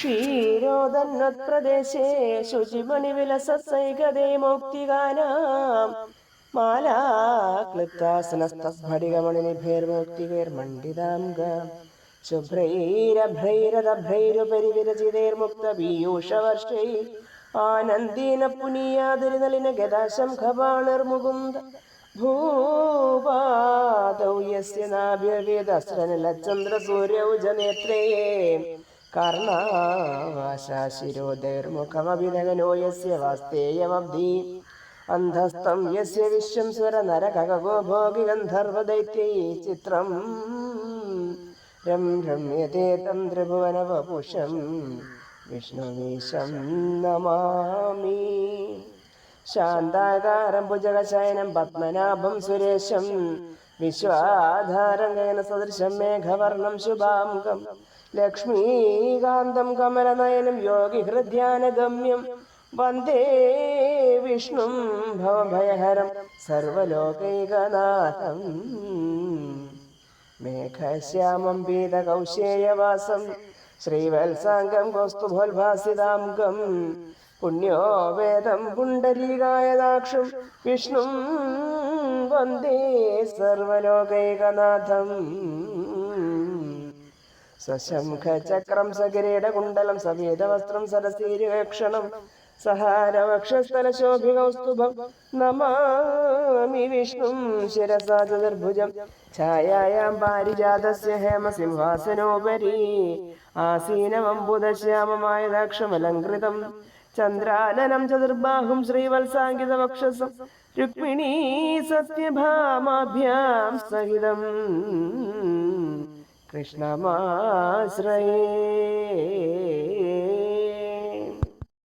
ക്ഷീരോദന്നത്പ്രദേശേ ശുചിമണിവിലസൈകതേ മൗക്തികാനാം മാലാക്ലിപ്താസനസ്തസ്ഫടികമണിനിഭൈർമൗക്തികൈർമണ്ഡിതാംഗ ശുഭ്രൈരഭ്രൈരതഭ്രൈരുപരി വിരചിതൈർമുക്തപീയൂഷവർഷൈ ആനന്ദേന പുനീയാതിരിനളിന ഗദാശംഖബാണിർമുകുന്ദ ഭൂപാദൗ യസ്യ നാഭ്യവേദസ്രനിലചന്ദ്രസൂര്യൗ ജനേത്രേ കർണാശാശിരോദൈർമുഖമഭിനഗനോ യസ്യ വാസ്തേയമബ്ധി അന്ധസ്തം യസ്യ വിശ്വം സ്വരനരകഗോ ഭോഗി ഗന്ധർവദൈത്യൈ ചിത്രം രമ്യത്തെ തം ത്രിഭുവനവപുഷം വിഷ്ണുമീശം നമാമി. ശാന്താകാരം ഭുജഗശയനം പത്മനാഭം സുരേശം വിശ്വാധാരം ഗഗനസദൃശം മേഘവർണം ശുഭാംഗം ലക്ഷ്മീകാന്തം കമലനയനം യോഗിഹൃദ്യാനഗമ്യം വന്ദേ വിഷ്ണും ഭവഭയഹരം സർവലോകൈകനാഥം മേഘശ്യാമം പീതകൗശേയവാസം ശ്രീവത്സാംഗം കൗസ്തുഭോത്ഭാസിതാംഗം പുണ്യോ വേദം പുണ്ടരീകായദാക്ഷും വിഷ്ണും വന്ദേ സർവലോകൈകനാഥം സശംഖചക്രം സകിരീടകുണ്ടലം സവേദവസ്ത്രം സരസീരിവേക്ഷണം സഹാരവക്ഷസ്ഥലശോഭികൗസ്തുഭം നമാമി വിഷ്ണും ശിരസാ ചതുർഭുജം ഛായായാം പാരിജാതസ്യ ഹേമസിംഹാസനോപരി ആസീനമംബുദശ്യാമമായദാക്ഷമലങ്കൃതം ചന്ദ്രാനനം ചതുർബാഹും ശ്രീവത്സാങ്കിതവക്ഷസം രുക്മിണീ സത്യഭാമാഭ്യാം സഹിതം കൃഷ്ണമാശ്രയേ.